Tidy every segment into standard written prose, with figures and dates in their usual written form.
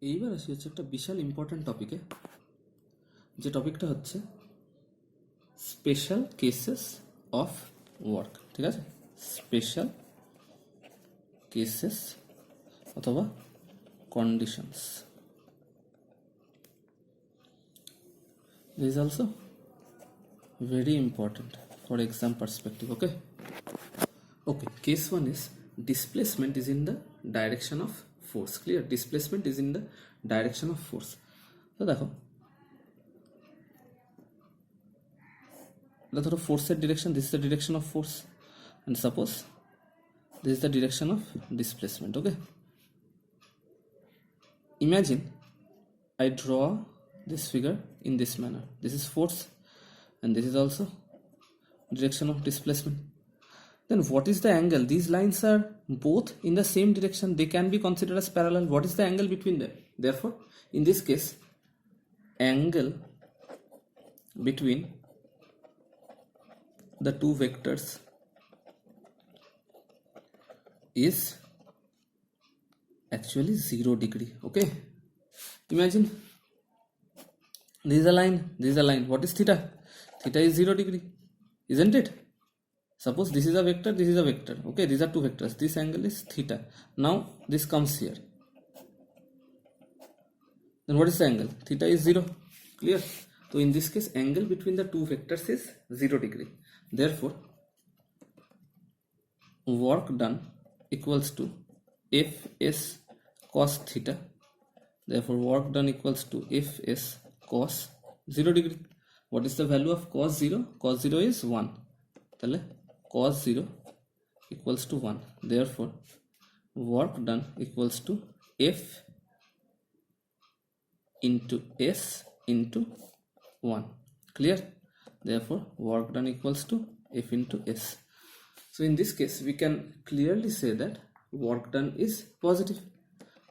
এইবার আসি হচ্ছে একটা বিশাল ইম্পর্ট্যান্ট টপিকে, যে টপিকটা হচ্ছে স্পেশাল কেসেস অফ ওয়ার্ক। ঠিক আছে, স্পেশাল কেসেস অথবা conditions. This is also very important for exam perspective. Okay, case 1 is displacement is in the direction of force. Clear? Displacement is in the direction of force. তো দেখো, এটা ধরো ফোর্সের direction, this is the direction of force, and suppose this is the direction of displacement. Okay, imagine I draw this figure in this manner. This is force and this is also direction of displacement. Then what is the angle? These lines are both in the same direction, they can be considered as parallel. What is the angle between them? Therefore in this case, angle between the two vectors is actually 0 degree. Okay, imagine this is a line, this is a line. What is theta? Theta is 0 degree, isn't it? Suppose this is a vector, this is a vector. Okay, these are two vectors, this angle is theta. Now this comes here, then what is the angle? Theta is 0. Clear? So in this case, angle between the two vectors is 0 degree. Therefore work done equals to Fs cos theta. Therefore work done equals to Fs cos 0 degree. What is the value of cos 0? Cos 0 is 1. তাহলে cos 0 equals to 1. Therefore work done equals to F into S into 1. Clear? Therefore work done equals to F into S. So in this case we can clearly say that work done is positive.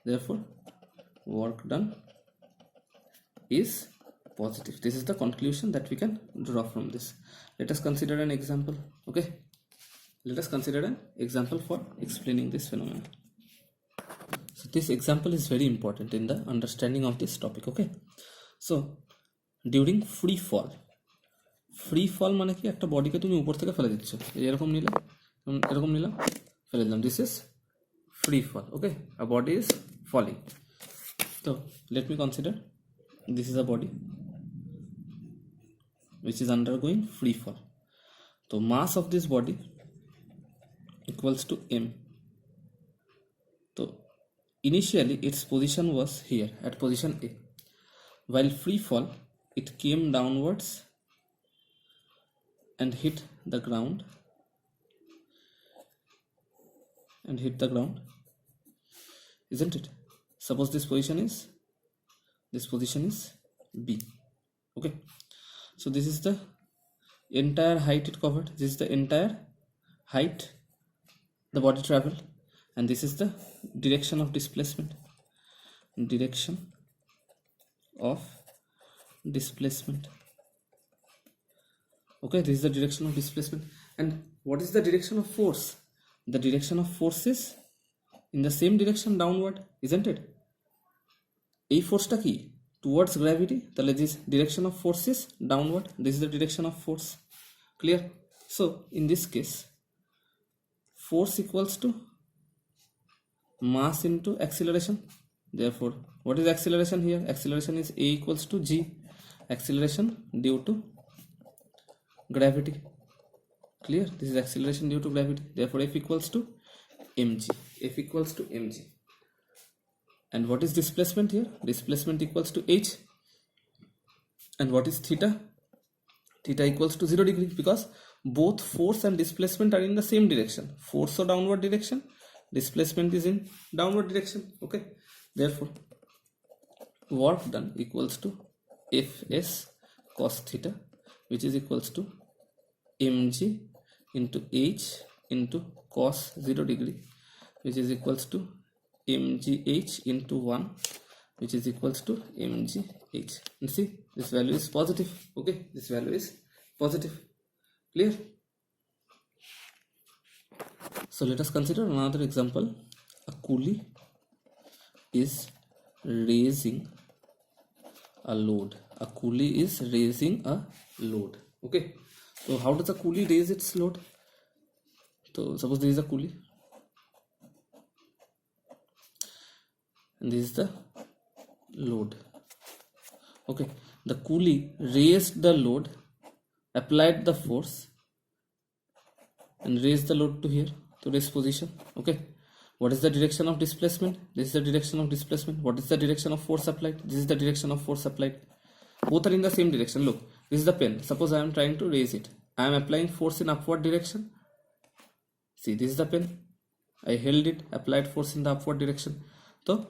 Therefore work done is positive. This is the conclusion that we can draw from this. Let us consider an example. Okay, let us consider an example for explaining this phenomenon. So this example is very important in the understanding of this topic. Okay, so during free fall, free fall মানে কি, একটা বডিকে তুমি উপর থেকে ফেলে দিচ্ছ, এরকম নিলাম, এরকম নিলাম, ফেলে দিলাম, this is free fall. Okay, a body is falling. So let me consider this is a body which is undergoing free fall. So mass of this body equals to m. So initially its position was here at position A. While free fall, it came downwards and hit the ground, isn't it? Suppose this position is B. Okay, so this is the entire height it covered, this is the entire height the body traveled, and this is the direction of displacement. Okay, this is the direction of displacement. And what is the direction of force? The direction of force is in the same direction, downward, isn't it? এই ফোর্সটা কি, towards gravity, তাহলে this direction of force is downward. This is the direction of force. Clear? So in this case, force equals to mass into acceleration. Therefore what is acceleration here? Acceleration is A equals to G, acceleration due to gravity. Clear? This is acceleration due to gravity. Therefore F equals to mg. And what is displacement here? Displacement equals to h. And what is theta? Theta equals to 0 degree, because both force and displacement are in the same direction. Force or downward direction, displacement is in downward direction. Okay, therefore work done equals to Fs cos theta, which is equals to mg into h into cos 0 degree, which is equals to mgh into 1, which is equals to mgh. And see, this value is positive. Okay, this value is positive. Clear? So let us consider another example. A coolie is raising a load. A coolie is raising a load. Okay, so how does a coolie raise its load? So suppose this is a coolie and this is the load. Okay, the coolie raised the load, applied the force and raised the load to here, to rest position. Okay, what is the direction of displacement? This is the direction of displacement. What is the direction of force applied? This is the direction of force applied. Both are in the same direction. Look, this is the pen. Suppose I am trying to raise it. I am applying force in upward direction. See, this is the pen. I held it, applied force in the upward direction. So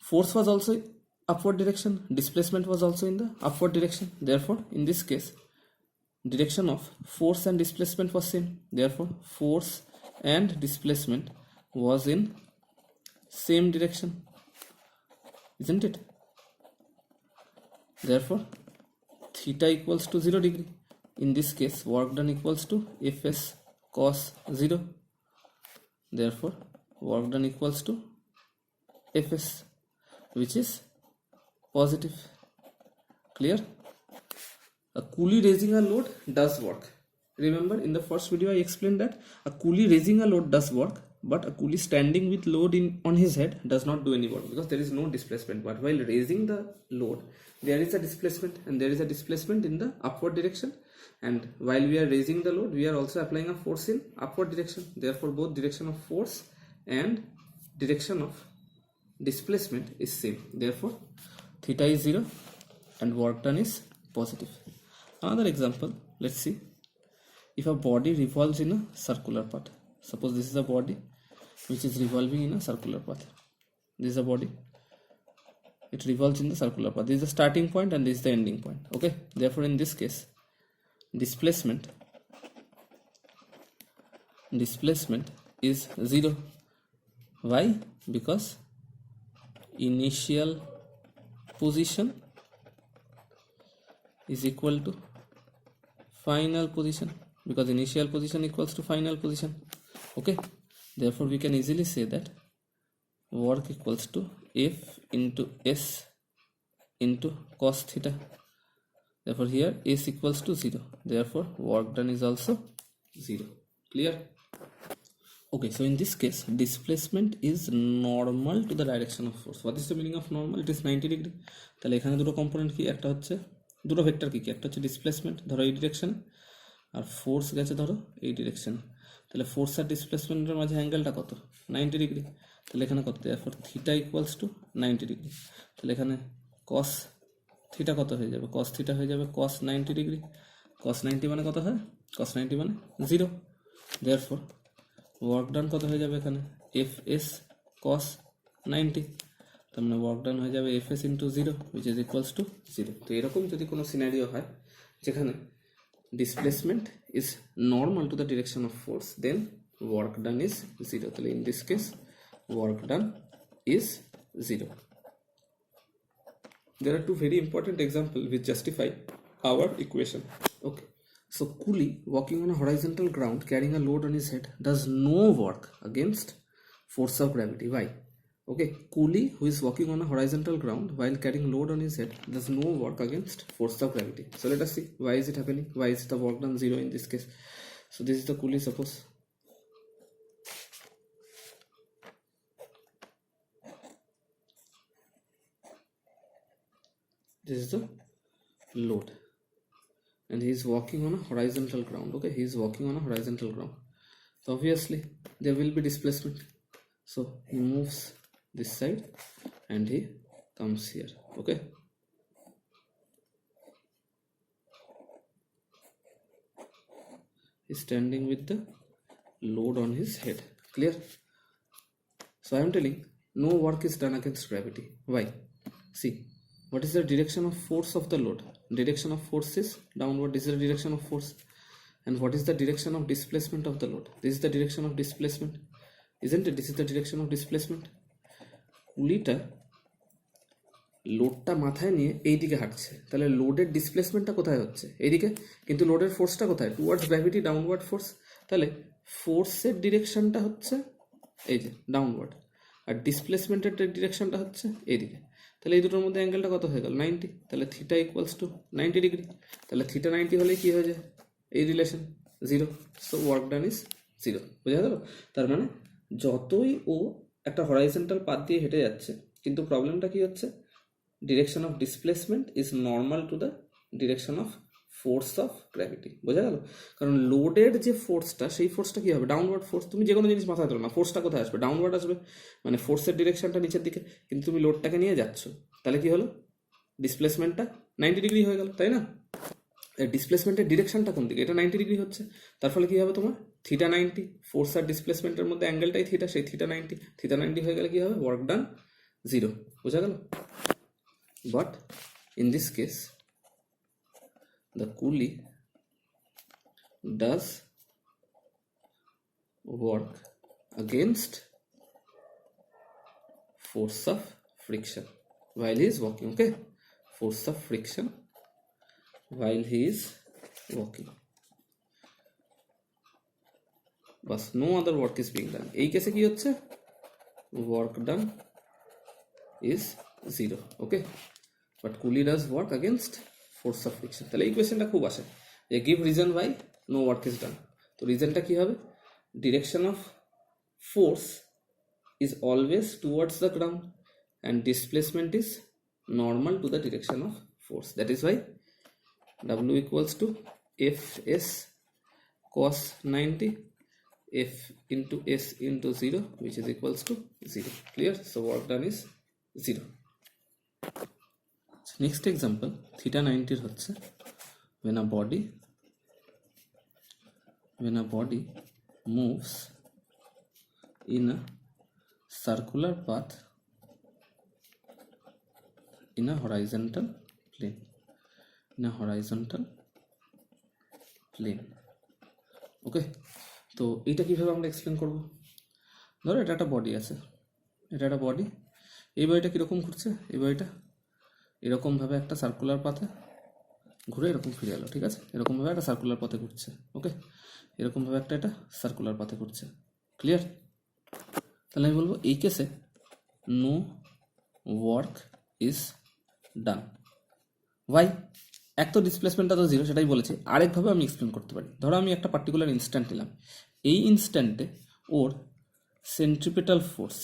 force was also upward direction, displacement was also in the upward direction. Therefore, in this case, direction of force and displacement was same. Therefore, force and displacement was in same direction, isn't it? Therefore, theta equals to 0 degree. In this case, work done equals to Fs cos 0. Therefore, work done equals to Fs, which is positive. Clear? A coolie raising a load does work. Remember, in the first video I explained that a coolie raising a load does work, but a coolie standing with load on his head does not do any work because there is no displacement. But while raising the load, there is a displacement, and there is a displacement in the upward direction. And while we are raising the load, we are also applying a force in upward direction. Therefore, both direction of force and direction of displacement is same. Therefore, theta is 0 and work done is positive. Another example, let's see. If a body revolves in a circular path, suppose this is a body which is revolving in a circular path. This is a body, it revolves in the circular path. This is the starting point and this is the ending point. Okay, therefore in this case, displacement is 0. Why? Because initial position is equal to final position, because initial position equals to final position. Okay, therefore we can easily say that work equals to F into S into cos theta. Therefore here S equals to 0. Therefore work done is also 0. Clear? Okay, so in this case, displacement is normal to the direction of force. What is the meaning of normal? It is 90 degree. তাহলে এখানে দুটো component কি, একটা হচ্ছে দুটো vector কি, একটা হচ্ছে ডিসপ্লেসমেন্ট ধরো এই ডিরেকশনে, আর ফোর্স গেছে ধরো এই ডিরেকশনে। তাহলে ফোর্স আর ডিসপ্লেসমেন্টের মাঝে অ্যাঙ্গেলটা কত? 90 ডিগ্রি। তাহলে এখানে কত? therefore theta equals to 90 degree. তাহলে এখানে cos থিটা কত হয়ে যাবে? cos থিটা হয়ে যাবে cos 90 ডিগ্রি। cos 90 মানে কত হয়? cos 90 মানে 0। therefore ওয়ার্ক ডান কত হয়ে যাবে এখানে? Fs cos 90। তার মানে ওয়ার্ক ডান হয়ে যাবে Fs into 0 which is equals to 0। তো এরকম যদি কোনো সিনারিও হয় যেখানে displacement is normal to the direction of force, then work done is 0. তাহলে in this case work done is 0. There are two very important examples which justify our equation. Okay, so coolie walking on a horizontal ground carrying a load on his head does no work against force of gravity. Why? Okay, coolie who is walking on a horizontal ground while carrying load on his head does no work against force of gravity. So let us see why is it happening. Why is the work done 0 in this case? So this is the coolie. Suppose this is the load and he is walking on a horizontal ground. Okay, he is walking on a horizontal ground, so obviously there will be displacement. So he moves this side and he comes here. Okay, he's standing with the load on his head. Clear? So I am telling no work is done against gravity. Why? See, what is the direction of force of the load? Direction of force is downward. This is the direction of force. And what is the direction of displacement of the load? This is the direction of displacement, isn't it? This is the direction of displacement. কুলিটা লোডটা মাথায় নিয়ে এইদিকে হাঁটছে, তাহলে লোডের ডিসপ্লেসমেন্টটা কোথায় হচ্ছে? এইদিকে, কিন্তু লোডের ফোর্সটা কোথায়? Towards gravity, downward force. তাহলে ফোর্সের ডিরেকশনটা হচ্ছে এই যে ডাউনওয়ার্ড, আর ডিসপ্লেসমেন্টের ডিরেকশনটা হচ্ছে এইদিকে। তাহলে এই দুটোর মধ্যে অ্যাঙ্গেলটা কত হয়ে গেল 90, তাহলে থিটা ইকুয়ালস টু 90 ডিগ্রি, তাহলে থিটা 90 হলে কি হয়ে যায় এই relation 0, so work done is 0। বোঝা গেল? তার মানে যতই ও একটা হরাইজন্টাল পাথ দিয়ে হেঁটে যাচ্ছে, কিন্তু প্রবলেমটা কি হচ্ছে, direction of displacement is normal to the direction of force of gravity. বোঝা গেল? কারণ লোডের যে ফোর্সটা, সেই ফোর্সটা কী হবে, ডাউনওয়ার্ড ফোর্স। তুমি যে কোনো জিনিস মাথায় ধরো না, ফোর্সটা কোথায় আসবে, ডাউনওয়ার্ড আসবে, মানে ফোর্সের ডিরেকশনটা নিচের দিকে, কিন্তু তুমি লোডটাকে নিয়ে যাচ্ছ, তাহলে কি হলো, ডিসপ্লেসমেন্টটা 90 ডিগ্রি হয়ে গেল, তাই না? ডিসপ্লেসমেন্টের ডিরেকশনটা কোন দিকে, এটা 90 ডিগ্রি হচ্ছে, তার ফলে কী হবে তোমার থিটা 90, ফোর্স আর ডিসপ্লেসমেন্টের মধ্যে অ্যাঙ্গেলটাই থিটা, সেই থিটা 90 হয়ে গেলে কী হবে, ওয়ার্ক ডান 0। বোঝা গেল? But in this case the coolie does work against force of friction while he is walking. Okay, force of friction while he is walking, but no other work is being done. এই কেসে কি হচ্ছে, work done is 0. Okay, but coolie does work against force of friction. তাহলে এই কোয়েশ্চেনটা খুব আসে যে give reason why no work is done. তো রিজনটা কী হবে, direction of force is always towards the ground and displacement is normal to the direction of force. That is why W equals to F S cos 90 F into S into 0 which is equals to 0. Clear? So work done is 0. Next example theta 90 হচ্ছে when a body moves in a circular path in a horizontal plane, ওকে। তো এইটা কীভাবে আমরা explain করব, ধরো এটা একটা body আছে, এটা একটা বডি, এই বডিটা কীরকম ঘুরছে, এই বডিটা এরকমভাবে একটা সার্কুলার পাথে ঘুরে এরকম ফিরে এলো, ঠিক আছে, এরকমভাবে একটা সার্কুলার পথে ঘুরছে, ওকে, এরকমভাবে এটা সার্কুলার পাথে ঘুরছে। ক্লিয়ার? তাহলে আমি বলবো এই কেসে no work is done. Why? এক তো ডিসপ্লেসমেন্টটা তো 0, সেটাই বলেছি। আরেকভাবে আমি এক্সপ্লেন করতে পারি, ধরো আমি একটা পার্টিকুলার ইনস্ট্যান্ট নিলাম, এই ইনস্ট্যান্টে ওর সেন্ট্রিপিটাল ফোর্স,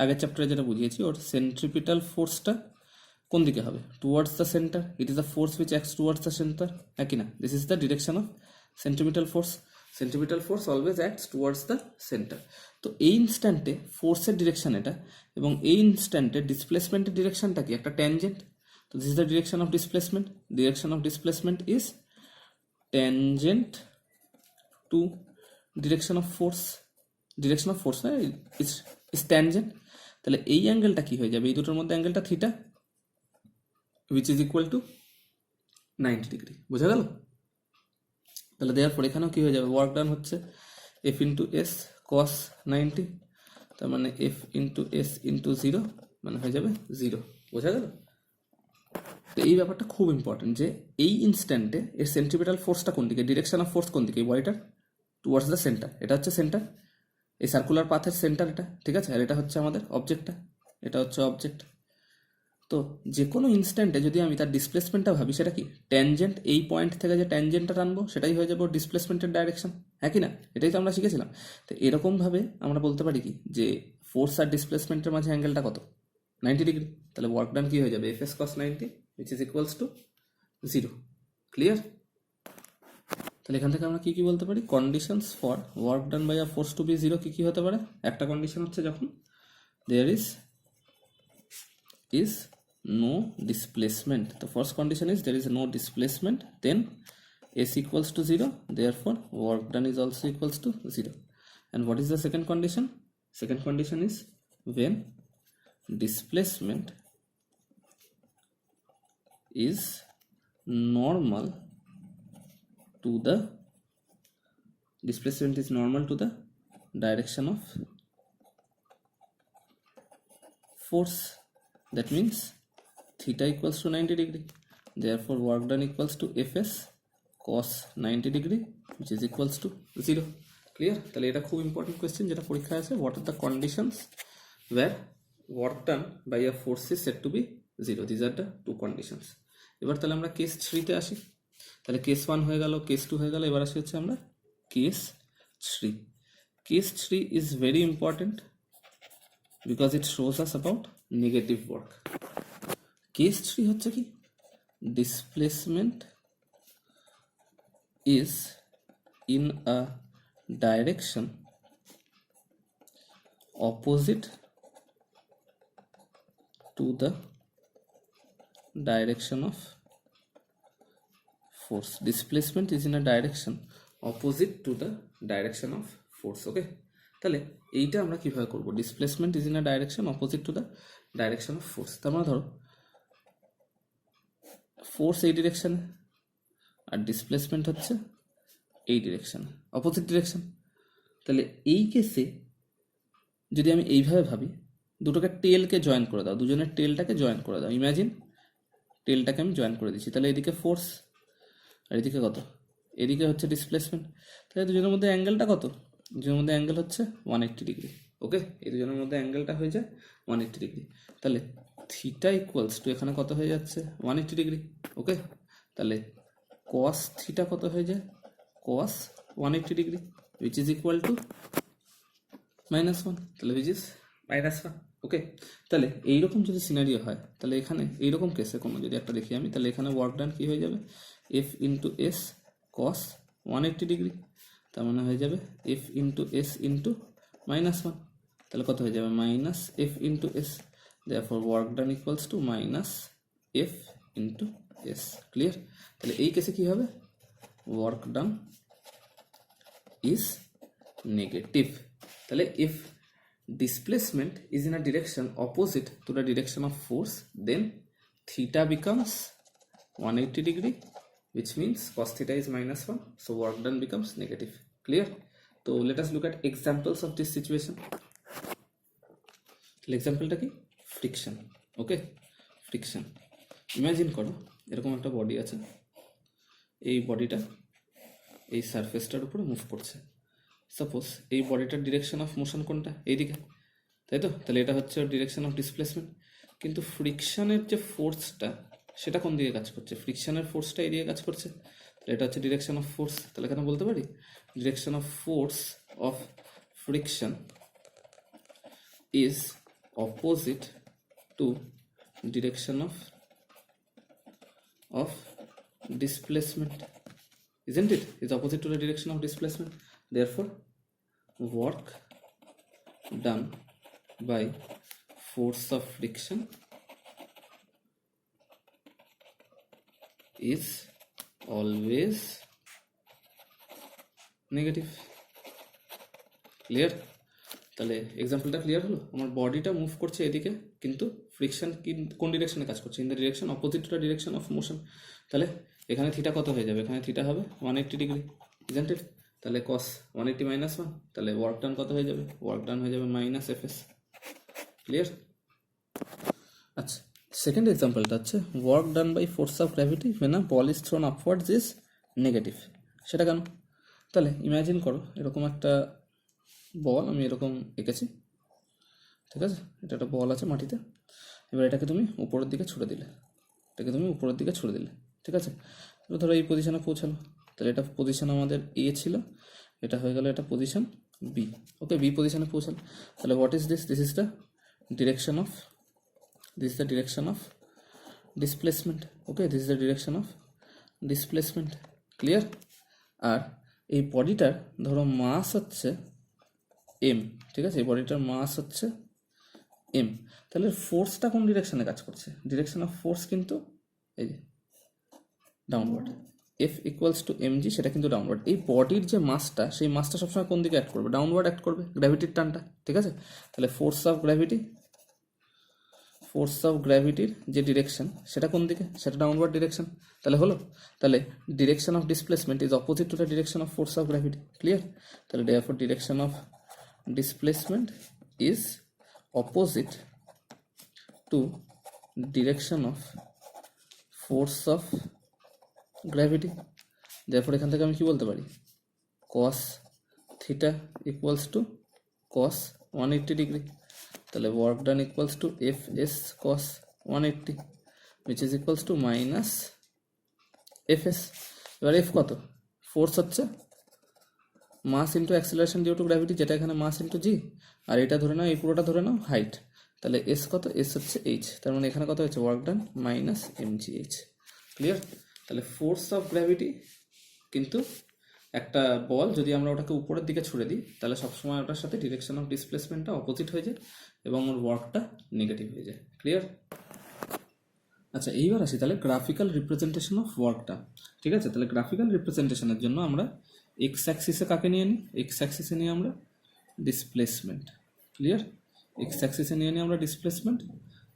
আগের চ্যাপ্টারে যেটা বুঝিয়েছি, ওর সেন্ট্রিপিটাল ফোর্সটা কোন দিকে হবে, towards the centre. It is the force which acts towards the centre, হ্যাঁ কি না? This is the direction of centripetal force. Centripetal force always acts towards the centre. তো এই ইনস্ট্যান্টে ফোর্সের ডিরেকশন এটা, এবং এই ইনস্ট্যান্টে ডিসপ্লেসমেন্টের ডিরেকশনটা কি, একটা ট্যানজেন্ট। তো this is the direction of displacement. Direction of displacement is tangent to direction of force. Direction of force is tangent. তাহলে এই অ্যাঙ্গেলটা কি হয়ে যাবে, এই দুটোর মধ্যে অ্যাঙ্গেলটা theta, which is equal to 90 degree. বোঝা গেল? তাহলে দেওয়ার পর এখানেও কী হয়ে যাবে, ওয়ার্ক ডান হচ্ছে এফ ইন্টু এস কস 90, তার মানে এফ ইন্টু এস ইন্টু 0 মানে হয়ে যাবে 0। বোঝা গেল? তো এই ব্যাপারটা খুব ইম্পর্টেন্ট যে এই ইনস্ট্যান্টে এর সেন্ট্রিপিটাল ফোর্সটা কোন দিকে, ডিরেকশন অফ ফোর্স কোন দিকে, এই বডিটার টুয়ার্ডস দ্য সেন্টার। এটা হচ্ছে সেন্টার, এই সার্কুলার পাথের সেন্টার এটা, ঠিক আছে, আর এটা হচ্ছে আমাদের অবজেক্টটা, এটা হচ্ছে অবজেক্ট। তো যে কোনো ইনস্ট্যান্টে যদি আমি তার ডিসপ্লেসমেন্টটা ভাবি, সেটা কি ট্যানজেন্ট, এই পয়েন্ট থেকে যে ট্যানজেন্টটা টানবো সেটাই হয়ে যাবে ডিসপ্লেসমেন্টের ডাইরেকশন, হ্যাঁ কি না? এটাই তো আমরা শিখেছিলাম। তো এরকমভাবে আমরা বলতে পারি কি যে ফোর্স আর ডিসপ্লেসমেন্টের মাঝে অ্যাঙ্গেলটা কত, 90 ডিগ্রি। তাহলে ওয়ার্ক ডান কি হয়ে যাবে, F S cos 90 which is equals to 0। Clear? তাহলে এখান থেকে আমরা কি বলতে পারি, conditions for work done by a force to be 0 কি হতে পারে। একটা কন্ডিশন হচ্ছে যখন দেয়ার is no displacement. The first condition is there is no displacement, then s equals to 0, therefore work done is also equals to 0. And what is the second condition? Second condition is when displacement is normal to the direction of force. That means theta equals to 90 degree. Therefore work done equals to fs cos 90 degree which is equals to 0. Clear? তাহলে এটা খুব important question যেটা পরীক্ষায় আছে, what are the conditions where work done by a force is said to be 0. These are the two conditions. এবার তাহলে আমরা case 3 তে আসি। তাহলে কেস 1 হয়ে গেল, কেস 2 হয়ে গেল, এবার আসি হচ্ছে আমরা case 3. Case 3 is very important because it shows us about negative work. Case 3 হচ্ছে কি, displacement is in a direction opposite to the direction of force. Displacement is in a direction opposite to the direction of force. Okay, তাহলে এইটা আমরা কিভাবে করব? Displacement is in a direction opposite to the direction of force. তার মানে ধরো force এই ডিরেকশনে আর displacement হচ্ছে এই ডিরেকশনে, অপোজিট ডিরেকশন। তাহলে এই কেসে যদি আমি এইভাবে ভাবি, দুটোকে টেলকে জয়েন করে দাও, দুজনের টেলটাকে জয়েন করে দাও। ইমাজিন টেলটাকে আমি জয়েন করে দিচ্ছি, তাহলে এদিকে ফোর্স আর এদিকে কত, এদিকে হচ্ছে ডিসপ্লেসমেন্ট। তাহলে দুজনের মধ্যে অ্যাঙ্গেলটা কত? দুজনের মধ্যে অ্যাঙ্গেল হচ্ছে 180 ডিগ্রি। ওকে, এই দুজনের মধ্যে অ্যাঙ্গেলটা হয়ে যায় 180 ডিগ্রি। তাহলে থিটা ইকুয়ালস টু এখানে কত হয়ে যাচ্ছে? 180 ডিগ্রি। ওকে, তাহলে কস থিটা কত হয়ে যায়? কস 180 degree, which is equal to -1। তাহলে উইচ ইজ -1। ওকে, তাহলে এইরকম যদি সিনারিও হয়, তাহলে এখানে এইরকম কেসে কোনো যদি একটা দেখি আমি, তাহলে এখানে ওয়ার্ক ডান কি হয়ে যাবে? F into S cos 180 degree, তার মানে হয়ে যাবে এফ ইন্টু এস ইন্টু -1। তাহলে কত হয়ে যাবে? Minus F into S. therefore work done equals to minus f into s. Clear? তাহলে এই কেসে কি হবে? work done is negative. তাহলে if displacement is in a direction opposite to the direction of force, then theta becomes 180 degree, which means cos theta is -1, so work done becomes negative. Clear? So let us look at examples of this situation. এক্সাম্পলটা কি? Friction. ওকে, friction. Imagine করো এরকম একটা body আছে, এই বডিটা এই সারফেসটার উপরে move করছে। সাপোজ এই বডিটার ডিরেকশন অফ মোশন কোনটা? এইদিকে, তাই তো? তাহলে এটা হচ্ছে ডিরেকশন অফ ডিসপ্লেসমেন্ট। কিন্তু ফ্রিকশনের যে ফোর্সটা সেটা কোন দিকে কাজ করছে? ফ্রিকশনের ফোর্সটা এই দিকে কাজ করছে, তাহলে এটা হচ্ছে ডিরেকশন অফ ফোর্স। তাহলে এখানে বলতে পারি direction of force of friction is opposite to direction of displacement, isn't it? Is opposite to the direction of displacement. Therefore work done by force of friction is always negative. Clear? তাহলে এক্সাম্পলটা clear হলো? আমার বডিটা move করছে এদিকে, কিন্তু friction কোন ডিরেকশনে কাজ করছে? In the direction opposite to the direction of motion. তাহলে এখানে থিটা কত হয়ে যাবে? এখানে থিটা হবে 180 ডিগ্রি, ইজন্ট ইট? তাহলে কস 180 -1, তাহলে ওয়ার্ক ডান কত হয়ে যাবে? ওয়ার্ক ডান হয়ে যাবে -fs। ক্লিয়ার? আচ্ছা, সেকেন্ড এক্সাম্পলটা হচ্ছে work done by force of gravity when a ball is thrown upwards is negative. সেটা কেন? তাহলে ইমাজিন করো এরকম একটা বল আমি এরকম এঁকেছি, ঠিক আছে? এটা একটা বল আছে মাটিতে, এবার এটাকে তুমি উপরের দিকে ছুড়ে দিলে, ঠিক আছে? এবার ধরো এই পজিশনে পৌঁছালো, তাহলে এটা পজিশন আমাদের এ ছিল, এটা হয়ে গেল এটা পজিশন বি। ওকে, বি পজিশনে পৌঁছালো। তাহলে what is this? This is the direction of displacement. Okay, this is the direction of displacement. Clear? আর এই বডিটার ধরো মাস হচ্ছে এম, ঠিক আছে? এই বডিটার মাস হচ্ছে এম। তাহলে ফোর্সটা কোন ডিরেকশনে কাজ করছে? ডিরেকশন অফ ফোর্স কিন্তু এই যে downward, F equals to m g, সেটা কিন্তু ডাউনওয়ার্ড। এই বডির যে মাসটা, সেই মাসটা সবসময় কোন দিকে অ্যাক্ট করবে? ডাউনওয়ার্ড অ্যাক্ট করবে, গ্র্যাভিটির টানটা, ঠিক আছে? তাহলে ফোর্স অফ গ্র্যাভিটির যে ডিরেকশন সেটা কোন দিকে? সেটা ডাউনওয়ার্ড ডিরেকশন। তাহলে হলো, তাহলে direction of displacement is opposite to the direction of force of gravity. Clear? তাহলে therefore direction of displacement is opposite to direction of force of gravity. therefore এখান থেকে আমি কি বলতে পারি? cos theta equals to cos 180 degree. তাহলে work done equals to F S cos 180 which is equals to minus F S. এবার F কত, force হচ্ছে mass into acceleration due to gravity, যেটা এখানে মাস ইন্টু জি, আর এটা ধরে নাও, এই পুরোটা ধরে নাও হাইট। তাহলে এস কত, এস হচ্ছে এইচ, তার মানে এখানে কত হচ্ছে work done minus m g h. Clear? তাহলে ফোর্স অফ গ্র্যাভিটি কিন্তু একটা বল যদি আমরা ওটাকে উপরের দিকে ছুড়ে দিই তাহলে সবসময় ওটার সাথে ডিরেকশন অফ ডিসপ্লেসমেন্টটা অপোজিট হয়ে যায় এবং ওর ওয়ার্কটা নেগেটিভ হয়ে যায়। ক্লিয়ার? আচ্ছা, এইবার আসি তাহলে গ্রাফিক্যাল রিপ্রেজেন্টেশন অফ ওয়ার্কটা। ঠিক আছে, তাহলে গ্রাফিক্যাল রিপ্রেজেন্টেশনের জন্য আমরা এক্স অ্যাক্সিসে কাকে নিয়ে নিই, এক্স অ্যাক্সিসে নিয়ে আমরা ডিসপ্লেসমেন্ট। ক্লিয়ার? এক্স অ্যাক্সিসে নিয়ে নিই আমরা ডিসপ্লেসমেন্ট,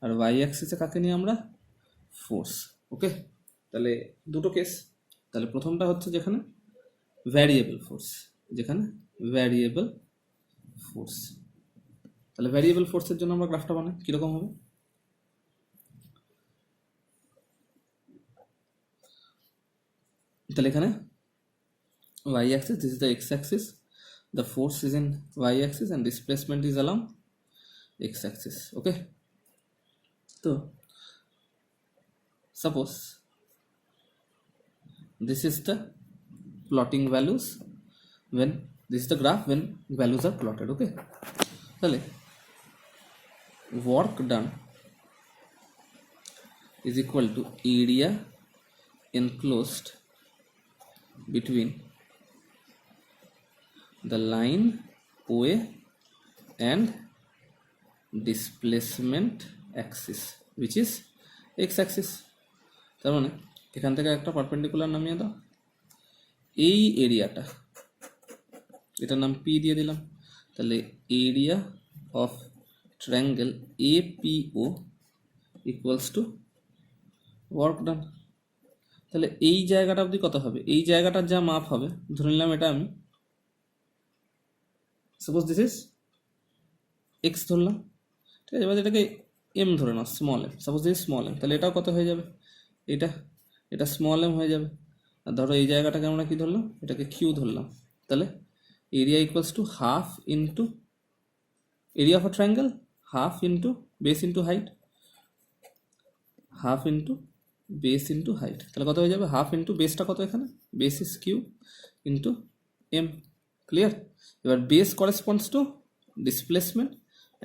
আর ওয়াই অ্যাক্সিসে কাকে নিই আমরা, ফোর্স। ওকে, তাহলে দুটো কেস। তাহলে প্রথমটা হচ্ছে যেখানে ভ্যারিয়েবল ফোর্স, যেখানে ভ্যারিয়েবল ফোর্স। তাহলে ভ্যারিয়েবল ফোর্সের জন্য আমরা গ্রাফটা বানাই, কীরকম হবে? তাহলে এখানে y axis, this is the x axis, the force is in y axis and displacement is along x axis. Okay, so suppose this is the plotting values when this is the graph when values are plotted. Okay, তাহলে work done is equal to area enclosed between the line OA and displacement axis which is x axis। তার মানে এখান থেকে একটা perpendicular নামিয়ে দাও, এই এরিয়াটা, এটার নাম পি দিয়ে দিলাম। তাহলে area of triangle APO equals to work done. তাহলে এই জায়গাটা অবধি কত হবে, এই জায়গাটার যা মাপ হবে, ধরে নিলাম এটা আমি সাপোজ দিস ইজ এক্স ধরলাম। ঠিক আছে, এবার এটাকে এম ধরে নাও, small m, suppose this small m, তাহলে এটাও কত হয়ে যাবে, এটা স্মল এম হয়ে যাবে। আর ধরো এই জায়গাটাকে আমরা কি ধরলাম, এটাকে কিউ ধরলাম। তাহলে area equals to half into area of a triangle, half into base into height, half into base into height. তাহলে কত হয়ে যাবে, হাফ ইন্টু বেসটা কত, এখানে বেস ইস কিউ ইন্টু এম। ক্লিয়ার? এবার base corresponds to displacement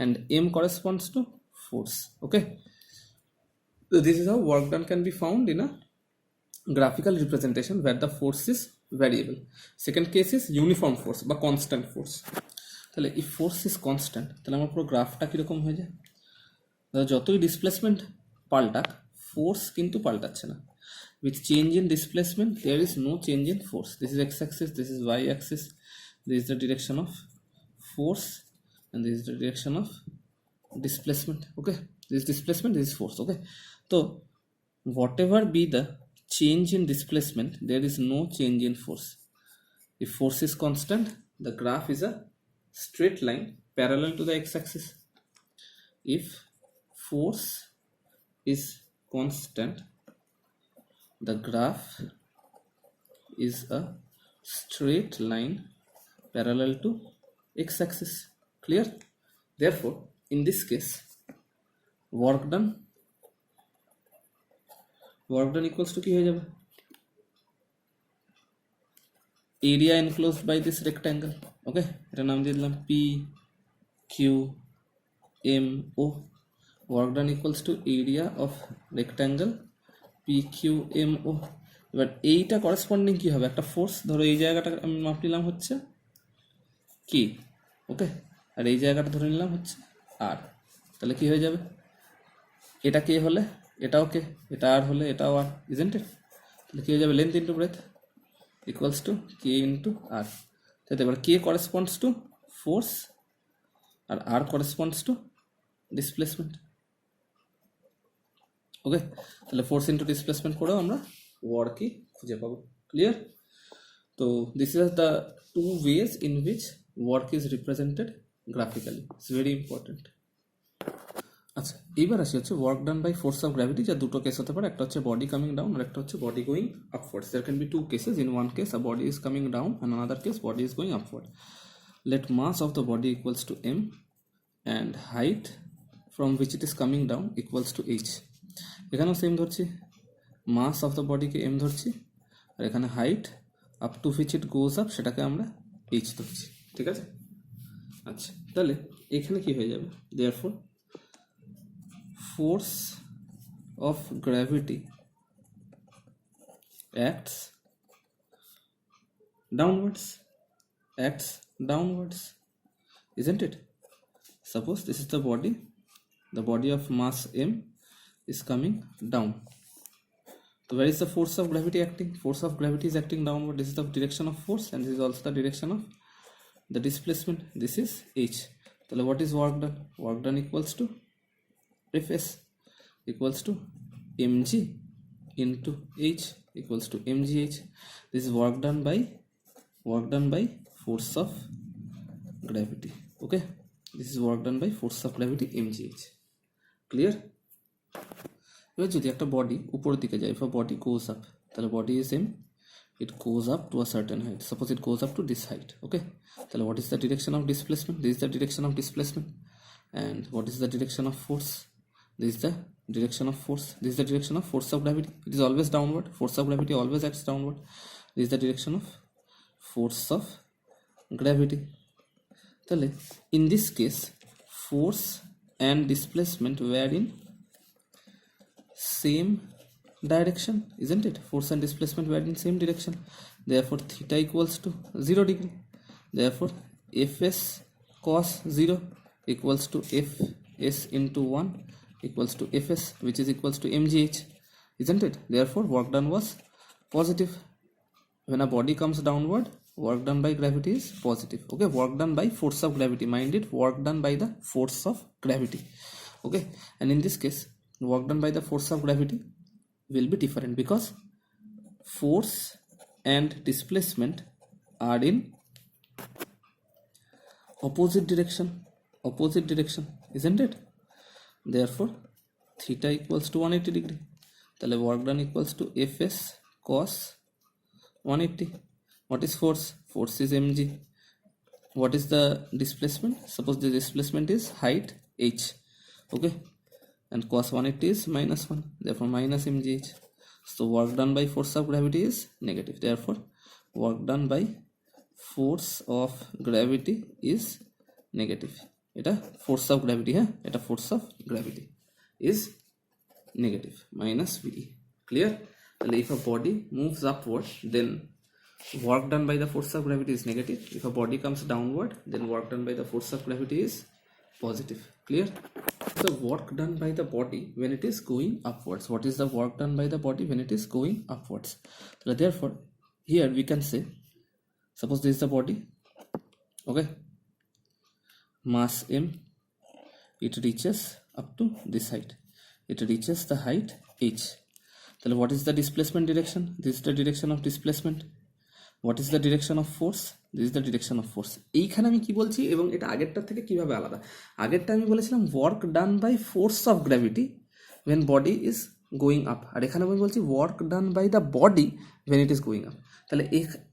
and m corresponds to force. Okay, so this is how work done can be found in a graphical representation where the force is variable. Second case is uniform force বা constant force. তাহলে if force is constant তাহলে আমার পুরো গ্রাফটা কীরকম হয়ে যায়, যতই ডিসপ্লেসমেন্ট পাল্টাক ফোর্স কিন্তু পাল্টাচ্ছে না। with change in displacement there is no change in force. This is x axis, this is y axis, this is the direction of force and this is the direction of displacement. Okay, this is displacement, this is force. Okay, so whatever be the change in displacement there is no change in force. If force is constant the graph is a straight line parallel to the x-axis. If force is constant the graph is a straight line parallel to x-axis. Clear? Therefore in this case work done equals to কি হয়ে যাবে, area enclosed by this rectangle. ওকে, এটা নাম দিয়ে দিলাম P Q M O। work done equals to area of rectangle P Q M O। এবার এইটা corresponding কি হবে, একটা ফোর্স। ধরো এই জায়গাটা আমি মাপ নিলাম হচ্ছে কি, ওকে, আর এই জায়গাটা ধরে নিলাম হচ্ছে আর। তাহলে কি হয়ে যাবে, এটা কে হলে এটাও কে, এটা আর হলে এটাও আর, ইজেন্ট ইট? তাহলে কি হয়ে যাবে, length into breadth equals to k into r. তাই এবার কে করেসপন্ডস টু ফোর্স আর r corresponds to displacement. Okay, তাহলে ফোর্স ইন্টু ডিসপ্লেসমেন্ট করেও আমরা ওয়ার্কই খুঁজে পাবো। ক্লিয়ার? তো this is the two ways in which work is represented graphically. It's very important. আচ্ছা, এইবার আসি হচ্ছে work done by force of gravity, যা দুটো কেস হতে পারে, একটা হচ্ছে বডি কামিং ডাউন আর একটা হচ্ছে body going upwards. There can be two cases. In one case a body is coming down and another case body is going upward. Let mass of the body equals to m and height from which it is coming down equals to h. এখানেও same ধরছি, মাস of the বডিকে m ধরছি, আর এখানে height up to which it goes up সেটাকে আমরা h ধরছি। ঠিক আছে, আচ্ছা তাহলে এখানে কি হয়ে যাবে, therefore force of gravity acts downwards, isn't it? Suppose this is the body of mass m is coming down. So where is the force of gravity acting? Force of gravity is acting downward. This is the direction of force and this is also the direction of the displacement. This is h. So what is work done? Work done equals to Fs equals to mg into h equals to mgh. This is work done by force of gravity. Okay, this is work done by force of gravity mgh. Clear? এবার যদি একটা body উপরের দিকে যায়, if a body goes up, তাহলে body is m, it goes up to a certain height. Suppose it goes up to this height. Okay, তাহলে what is the direction of displacement? This is the direction of displacement. And what is the direction of force? This is the direction of force. This is the direction of force of gravity. It is always downward. Force of gravity always acts downward. This is the direction of force of gravity. তাহলে in this case force and displacement were in same direction, isn't it? Force and displacement were in same direction. Therefore theta equals to 0 degree. Therefore Fs cos 0 equals to Fs into 1 equals to Fs, which is equals to mgh, isn't it? Therefore work done was positive. When a body comes downward, work done by gravity is positive. Okay, work done by force of gravity, mind it, work done by the force of gravity. Okay, and in this case work done by the force of gravity will be different because force and displacement are in opposite direction, isn't it? Therefore theta equals to 180 degree. তাহলে work done equals to Fs cos 180. What is force? Force is mg. What is the displacement? Suppose the displacement is height h. Okay, and cos 180 is -1, therefore minus mgh. So work done by force of gravity is negative. Therefore work done by force of gravity is negative. এটা force of gravity, হ্যাঁ, এটা force of gravity is negative, minus ve. Clear? তাহলে if a body moves upward, then work done by the force of gravity is negative. If a body comes downward, then work done by the force of gravity is positive. Clear? The work done by the body when it is going upwards. What is the work done by the body when it is going upwards? So therefore here we can say, suppose this is the body, okay, mass m, it reaches up to this height, it reaches the height h. So what is the displacement direction? This is the direction of displacement. What is the direction of force? This is the direction of force. এইখানে আমি কি বলছি এবং এটা আগেরটার থেকে কিভাবে আলাদা? আগেরটা আমি বলেছিলাম work done by force of gravity when body is going up, আর এখানে আমি বলছি work done by the body when it is going up. তাহলে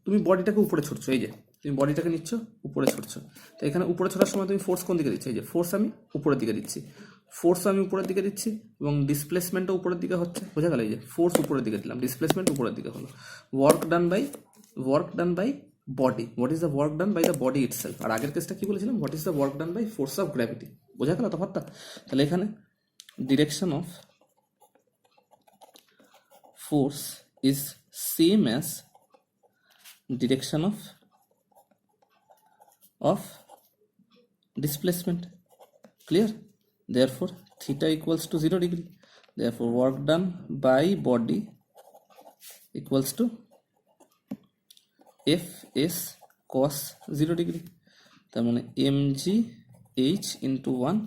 তুমি বডিটাকে উপরে ছুটছো, এই যে তুমি বডিটাকে নিচ্ছ উপরে ছুটছো, তো এখানে উপরে ছোটার সময় তুমি ফোর্স কোন দিকে দিচ্ছ? এই যে ফোর্স আমি উপরের দিকে দিচ্ছি, এবং ডিসপ্লেসমেন্টও উপরের দিকে হচ্ছে, বোঝা গেল? এই যে ফোর্স উপরের দিকে দিলাম, ডিসপ্লেসমেন্ট উপরের দিকে হলো। Work done by body, what is the work done by the body itself. আর আগের কেসটা কি বলেছিলাম? What is the work done by force of gravity. বোঝা গেল তফাৎটা? তাহলে এখানে direction of force is same as direction of displacement. Clear? Therefore theta equals to 0 degree. Therefore work done by body equals to Fs cos 0 degree. তার মানে mgh into 1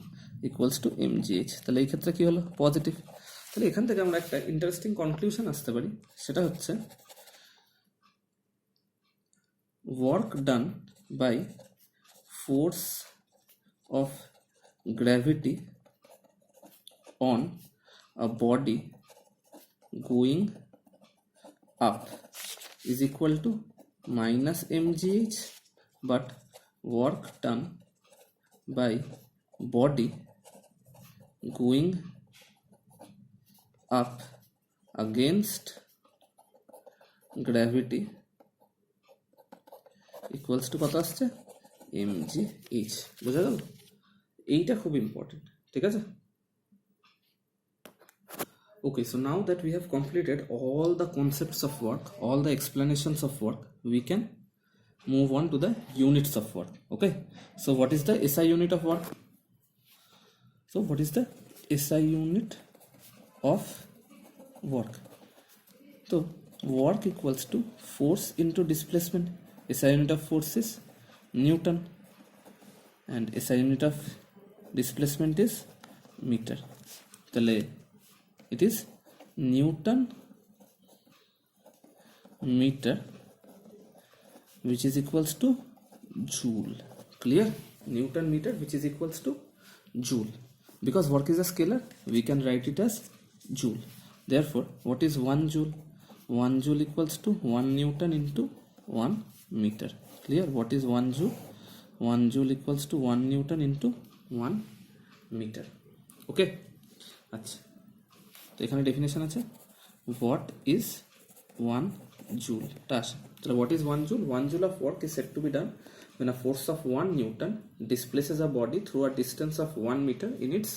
equals to mgh. তাহলে এই ক্ষেত্রে কি হলো? পজিটিভ। তাহলে এখান থেকে আমরা একটা ইন্টারেস্টিং কনক্লুশন আসতে পারি, সেটা হচ্ছে work done by force of gravity on a body going up is equal to minus mgh, but work done by body going up against gravity equals to কত আসছে mgh বুঝা গেল এইটা খুব ইম্পর্টেন্ট ঠিক আছে okay so now that we have completed all the concepts of work all the explanations of work we can move on to the units of work okay so what is the SI unit of work so what is the SI unit of work so work equals to force into displacement SI unit of force is Newton and SI unit of displacement is meter তাহলে it is Newton meter which is equals to joule clear Newton meter which is equals to joule because work is a scalar we can write it as joule therefore what is 1 joule 1 joule equals to 1 Newton into 1 meter clear what is 1 joule 1 joule equals to 1 Newton into 1 meter okay আচ্ছা তো এখানে definition আছে what is 1 joule টা আসে তাহলে what is 1 joule 1 joule of work is said to be done when a force of 1 Newton displaces a body through a distance of 1 meter in its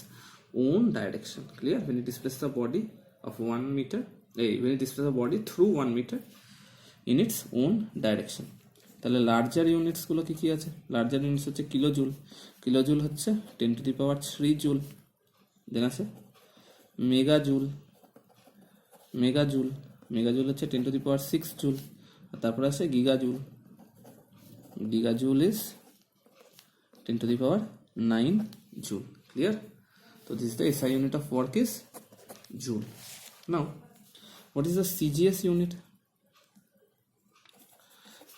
own direction clear when it displaces a body of 1 meter when it displaces a body through 1 meter in its own direction তাহলে larger units গুলো কি কি আছে larger units হচ্ছে kilojoule kilojoule হচ্ছে 10 to the power 3 joule দেন আছে megajoule megajoule megajoule হচ্ছে 10 to the power 6 joule আর তারপর আছে gigajoule gigajoule is 10 to the power 9 joule clear so this is the SI unit of work is joule now what is the CGS unit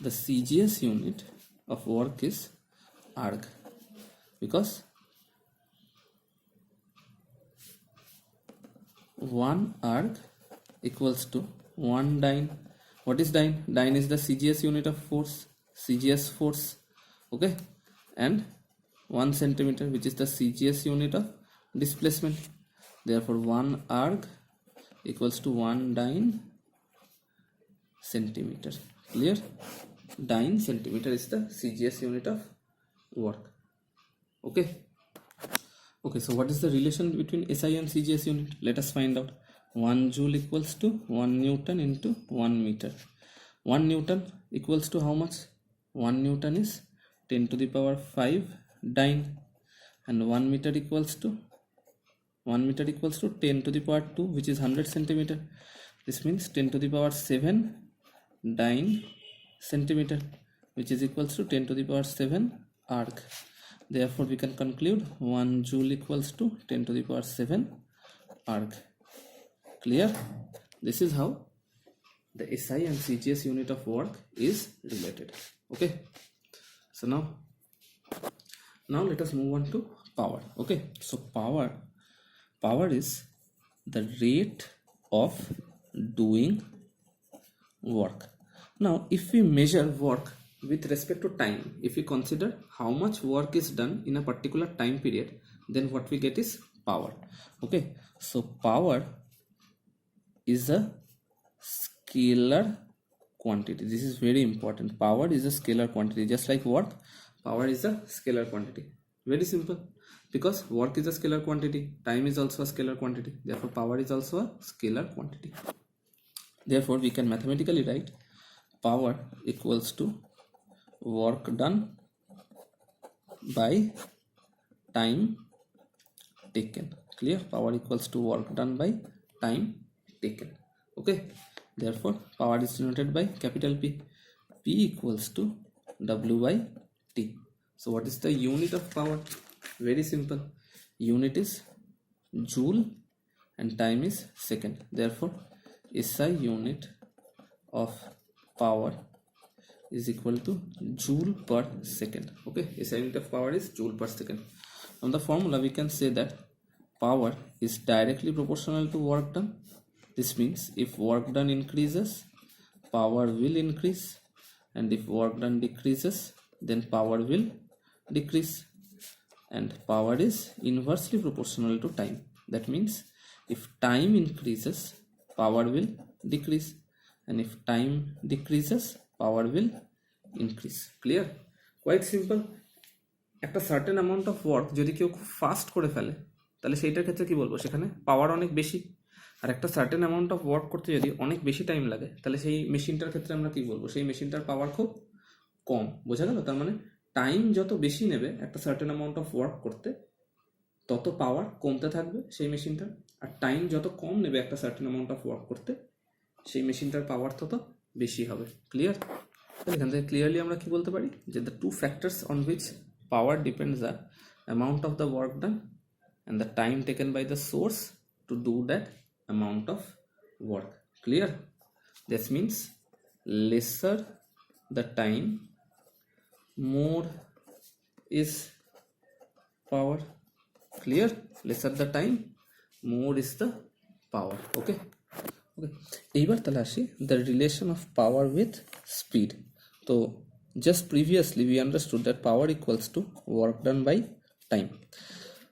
the CGS unit of work is arg because 1 arg equals to 1 dyne what is dyne dyne is the CGS unit of force CGS force okay and 1 centimeter which is the CGS unit of displacement therefore 1 arg equals to 1 dyne centimeter clear dyne centimeter is the CGS unit of work okay okay so what is the relation between SI and CGS unit let us find out 1 joule equals to 1 Newton into 1 meter 1 Newton equals to how much 1 Newton is 10 to the power 5 dyne and 1 meter equals to 1 meter equals to 10 to the power 2 which is 100 centimeter this means 10 to the power 7 dyne centimeter which is equals to 10 to the power 7 arg therefore we can conclude 1 joule equals to 10 to the power 7 arg clear this is how the SI and CGS unit of work is related okay so now let us move on to power okay so power is the rate of doing work now if we measure work with respect to time if we consider how much work is done in a particular time period then what we get is power okay so power is a scalar quantity this is very important power is a scalar quantity just like work power is a scalar quantity very simple because work is a scalar quantity time is also a scalar quantity therefore power is also a scalar quantity therefore we can mathematically write power equals to work done by time taken clear power equals to work done by time taken okay therefore power is denoted by capital P P equals to W by T so what is the unit of power very simple unit is joule and time is second therefore SI unit of power is equal to joule per second okay SI unit of power is joule per second from the formula we can say that power is directly proportional to work done this means if work done increases power will increase and if work done decreases then power will decrease and power is inversely proportional to time. That means if time increases, power will decrease, and if time decreases, power will increase. Clear? Quite simple. একটা certain amount of work যদি কেউ খুব fast করে ফেলে তাহলে সেইটার ক্ষেত্রে কি বলবো, সেখানে পাওয়ার অনেক বেশি। আর একটা সার্টেন অ্যামাউন্ট অফ ওয়ার্ক করতে যদি অনেক বেশি টাইম লাগে তাহলে সেই মেশিনটার ক্ষেত্রে আমরা কি বলবো, সেই মেশিনটার পাওয়ার খুব কম। বোঝা গেল? তার মানে টাইম যত বেশি নেবে একটা সার্টেন অ্যামাউন্ট অফ ওয়ার্ক করতে, তত পাওয়ার কমতে থাকবে সেই মেশিনটার। আর টাইম যত কম নেবে একটা সার্টেন অ্যামাউন্ট অফ ওয়ার্ক করতে, সেই মেশিনটার পাওয়ার তত বেশি হবে। ক্লিয়ার? তাহলে এখান থেকে ক্লিয়ারলি আমরা কি বলতে পারি যে the two factors on which power depends the amount of the work done and the time taken by the source to do that amount of work. Clear? This means lesser the time, more is power. Clear? Lesser the time, more is the power. Okay, এইবার তাহলে আসি the relation of power with speed. তো just previously we understood that power equals to work done by time.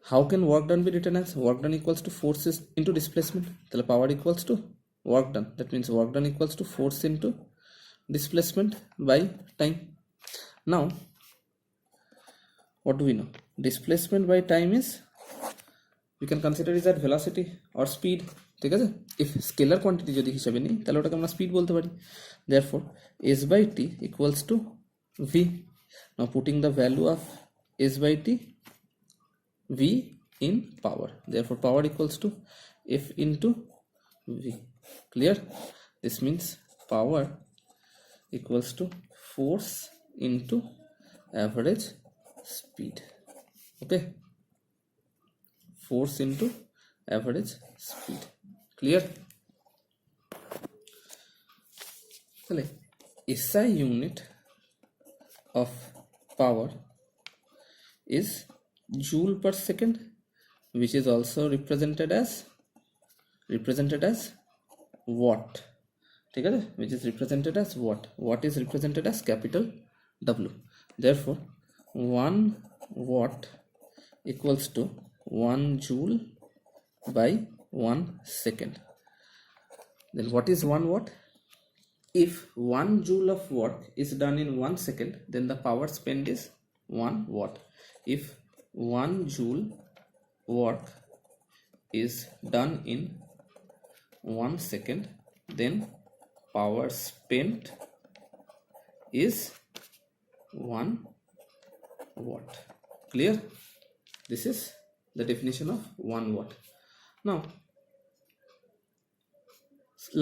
How can work done be written as work done equals to forces into displacement? তাহলে power equals to work done. That means work done equals to force into displacement by time. Now what do we know? Displacement by time is, we can consider is at velocity or speed. ঠিক আছে? if scalar quantity যদি হিসাবে নিই তাহলে ওটাকে আমরা speed বলতে পারি। therefore s by t equals to v. Now putting the value of s by t, v in power, therefore power equals to f into v. Clear? This means power equals to force into average speed. Okay, force into average speed. Clear? তাহলে SI unit of power is joule per second, which is also represented as watt. ঠিক আছে? which is represented as watt. Watt is represented as capital W. Therefore 1 watt equals to 1 joule by 1 second. Then what is 1 watt? If 1 joule of work is done in 1 second, then the power spent is 1 watt. If 1 joule work is done in 1 second, then power spent is 1 watt. Clear? This is the definition of 1 watt. Now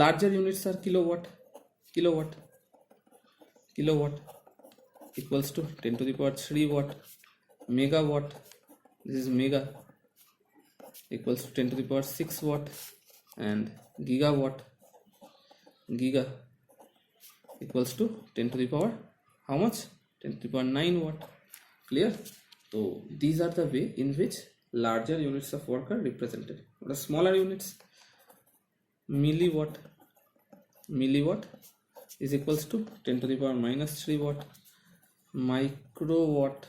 larger units are kilowatt. Kilowatt equals to 10 to the power 3 watt. Megawatt, this is mega, equals to 10 to the power 6 watt. And gigawatt, giga equals to 10 to the power how much? 10 to the power 9 watt. Clear? So these are the way in which larger units of work are represented. What are smaller units? Milliwatt is equals to 10 to the power minus 3 watt. Microwatt,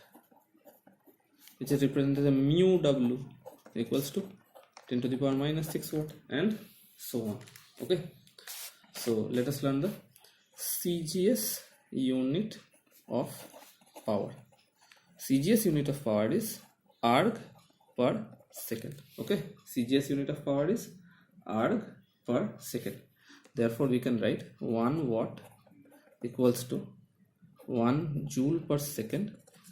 which is represented as mu w, equals to 10 to the power minus 6 watt, and so on. Okay, so let us learn the CGS unit of power. CGS unit of power is arg per second. Okay, CGS unit of power is arg per second. Therefore we can write 1 watt equals to 1 joule per second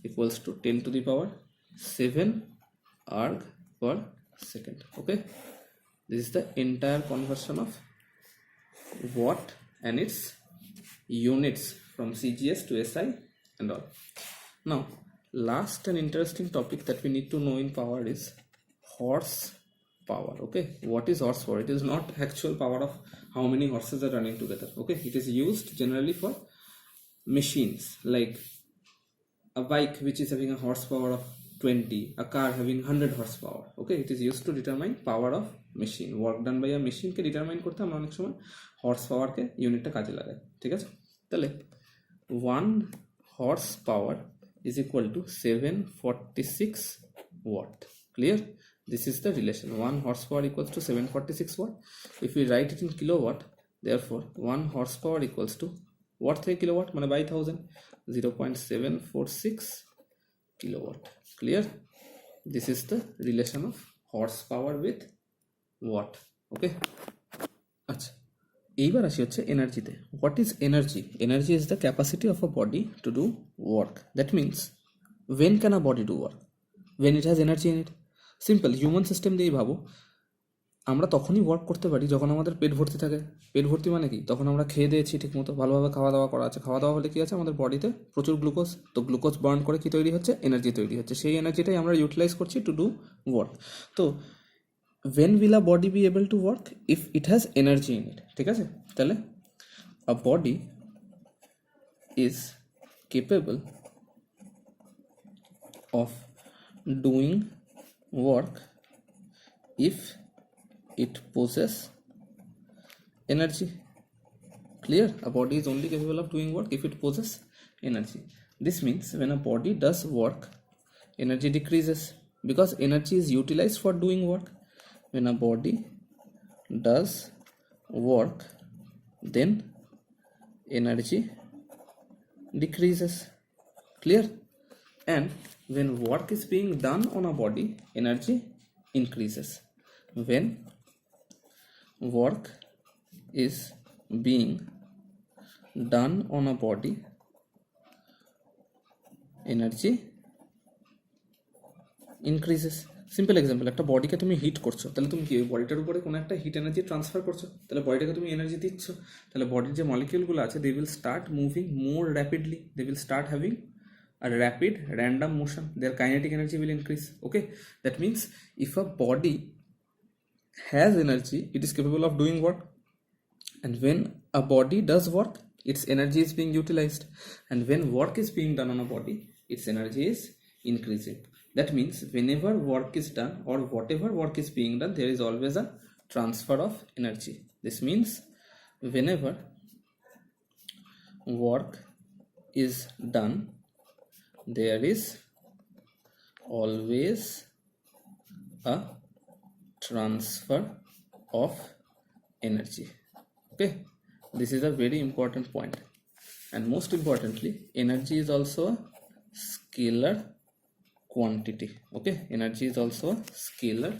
equals to 10 to the power 7 arg per second. Okay, this is the entire conversion of watt and its units from CGS to SI and all. Now last and interesting topic that we need to know in power is horsepower. Okay, what is horsepower? It is not actual power of how many horses are running together. Okay, it is used generally for machines, like a bike which is having a horsepower of 20, a car having 100 horsepower. Okay, it is used to determine power of machine. Work done by a machine K determine করতে আমরা অনেক সময় horsepower কে ইউনিটটা কাজে লাগাই। ঠিক আছে? তাহলে 1 horsepower is equal to 746 watt. Clear? This is the relation. 1 horsepower equals to 746 watt. If we write it in kilowatt, therefore 1 horsepower equals to watt থেকে kilowatt মানে by 1000, 0.746 kilowatt. Clear? This is the relation of horsepower with watt. Okay, আচ্ছা এইবার আসি হচ্ছে এনার্জিতে. What is energy? Energy is the capacity of a body to do work. That means when can a body do work? When it has energy in it. Simple human system দিয়েই ভাবো, আমরা তখনই work করতে পারি যখন আমাদের পেট ভর্তি থাকে. পেট ভর্তি মানে কি? তখন আমরা খেয়ে দিয়েছি ঠিক মতো, ভালোভাবে খাওয়া দাওয়া করা আছে. খাওয়া দাওয়া হলে কি আছে, আমাদের বডিতে প্রচুর গ্লুকোজ, তো গ্লুকোজ বার্ন করে কি তৈরি হচ্ছে? এনার্জি তৈরি হচ্ছে. সেই এনার্জিটাই আমরা ইউটিলাইজ করছি টু ডু ওয়ার্ক. তো when will a body be able to work? If it has energy in it. ঠিক আছে, তাহলে a body is capable of doing work if it possess energy. Clear? A body is only capable of doing work if it possess energy. This means when a body does work, energy decreases because energy is utilized for doing work. When a body does work, then energy decreases. Clear? And when work is being done on a body, energy increases. When work is being done on a body, energy increases. Simple example, একটা বডিকে তুমি hit করছো, তাহলে তুমি কি ওই বডিটার উপরে কোনো একটা হিট এনার্জি ট্রান্সফার করছো, তাহলে বডিটাকে তুমি এনার্জি দিচ্ছ. তাহলে বডির যে মলিকিউলগুলো আছে, they will start moving more rapidly, they will start having a rapid random motion, their kinetic energy will increase. Okay, that means if a body has energy, it is capable of doing work, and when a body does work, its energy is being utilized, and when work is being done on a body, its energy is increasing. That means whenever work is done or whatever work is being done, there is always a transfer of energy. This means whenever work is done, there is always a transfer of energy. Okay, this is a very important point. And most importantly, energy is also a scalar quantity. Okay, energy is also a scalar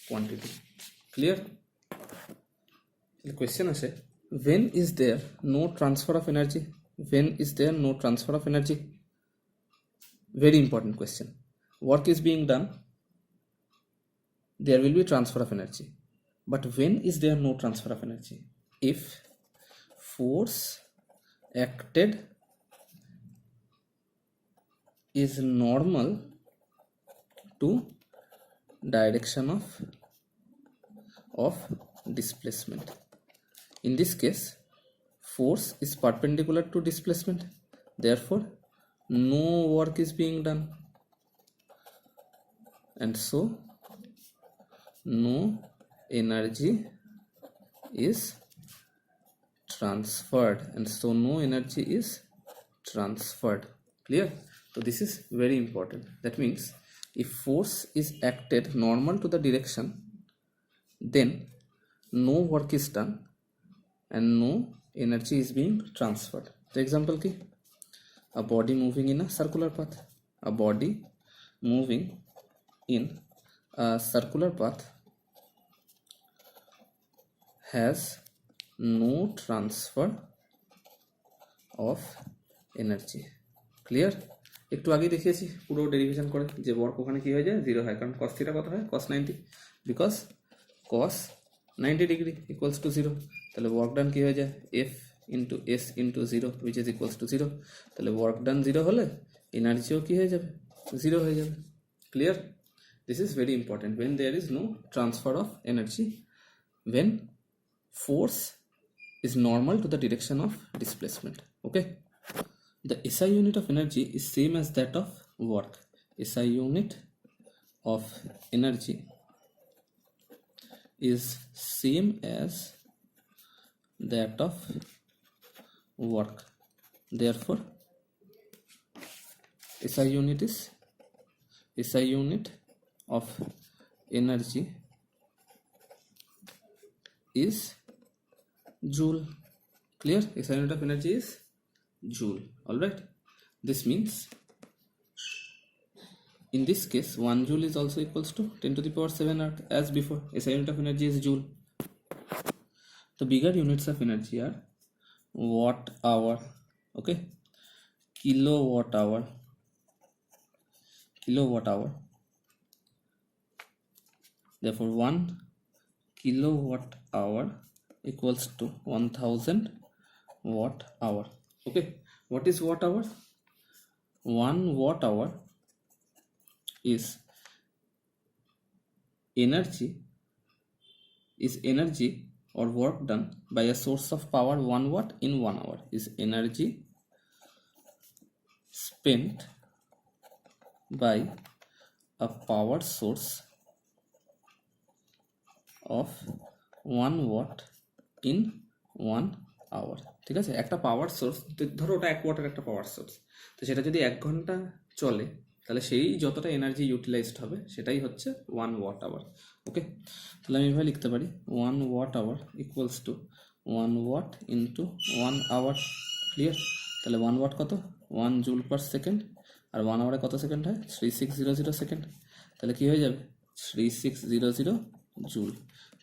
quantity. Clear? The question is, when is there no transfer of energy? When is there no transfer of energy? Very important question. Work is being done, there will be transfer of energy. But when is there no transfer of energy? If force acted is normal to direction of displacement. In this case, force is perpendicular to displacement, therefore no work is being done, and so no energy is transferred, and so no energy is transferred. Clear? So this is very important. That means if force is acted normal to the direction, then no work is done and no energy is being transferred. The example key, a body moving in a circular path. A body moving in a circular path has no transfer of energy. Clear? একটু আগে দেখিয়েছি পুরো derivation করে যে work ওখানে কি হয়ে যায়, জিরো হয়, কারণ cos থিটা কত হয়, cos 90, because cos 90 degree equals to zero. তাহলে ওয়ার্ক ডান কি হয়ে যায়, F into S into zero which is equals to zero. তাহলে ওয়ার্ক ডান জিরো হলে এনার্জিও কি হয়ে যাবে, জিরো হয়ে যাবে. Clear? This is very important. When there is no transfer of energy, when force is normal to the direction of displacement. Okay, the SI unit of energy is same as that of work. SI unit of energy is same as that of work. Therefore, SI unit of energy is joule. Clear? SI unit of energy is joule. Alright. This means in this case 1 joule is also equals to 10 to the power 7 as before. SI unit of energy is joule. The bigger units of energy are watt hour, okay, kilowatt hour. Therefore 1 kilowatt hour equals to 1000 watt hour. Okay, what is watt hour? 1 watt hour is energy or work done by a source of power 1 watt in 1 hour, is energy spent by a power source of 1 watt in 1 hour. ঠিক আছে, একটা power source, ধরো ওটা 1 ওয়াটের একটা power source, তো সেটা যদি 1 ঘন্টা চলে তাহলে সেই যতটা এনার্জি ইউটিলাইজড হবে সেটাই হচ্ছে 1 ওয়াট আওয়ার। ওকে, তাহলে আমি এভাবে লিখতে পারি 1 watt hour equals to 1 watt into 1 hour. Clear? তাহলে 1 ওয়াট কত? 1 জুল পার সেকেন্ড, আর 1 আওয়ারে কত সেকেন্ড হয়? 3600 সেকেন্ড। তাহলে কি হয়ে যাবে? 3600 জুল।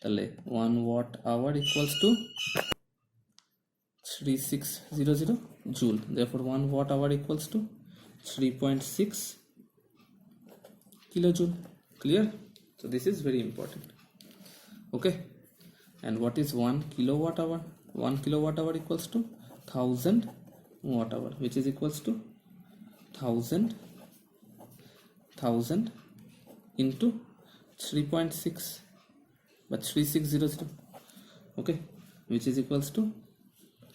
তাহলে 1 watt hour equals to 3600 joule. Therefore 1 watt hour equals to 3.6 kilojoule. Clear? So this is very important. Okay, and what is 1 kilowatt hour? 1 kilowatt hour equals to 1000 watt hour, which is equals to 1000 into 3.6, but 3600. Okay, which is equals to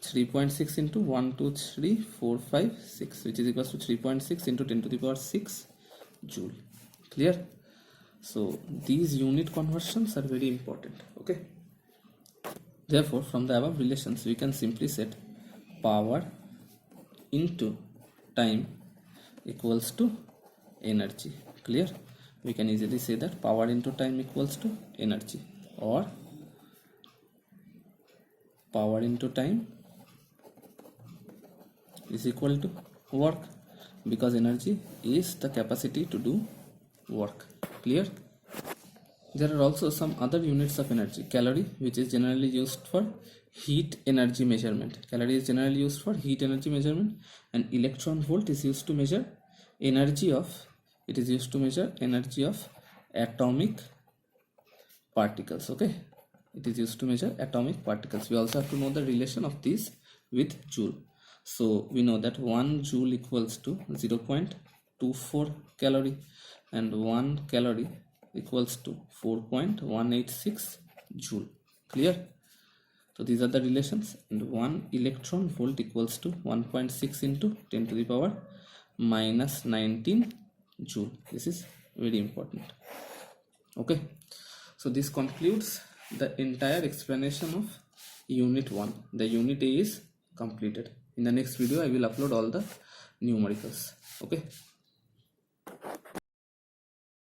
3.6 into 1 2 3 4 5 6, which is equals to 3.6 into 10 to the power 6 joule. Clear? So these unit conversions are very important. Okay, therefore from the above relations we can simply set power into time equals to energy. Clear? We can easily say that power into time equals to energy, or power into time is equal to work, because energy is the capacity to do work. Clear? There are also some other units of energy. Calorie, which is generally used for heat energy measurement. Calorie is generally used for heat energy measurement, and electron volt is used to measure energy of, it is used to measure energy of atomic particles. Okay, it is used to measure atomic particles. We also have to know the relation of these with joule. So we know that 1 joule equals to 0.24 calorie, and 1 calorie equals to 4.186 joule. Clear? So these are the relations, and 1 electron volt equals to 1.6 into 10 to the power minus 19 joule. This is very important. Okay, so this concludes the entire explanation of unit 1. The unit A is completed. In the next video I will upload all the numericals. Okay.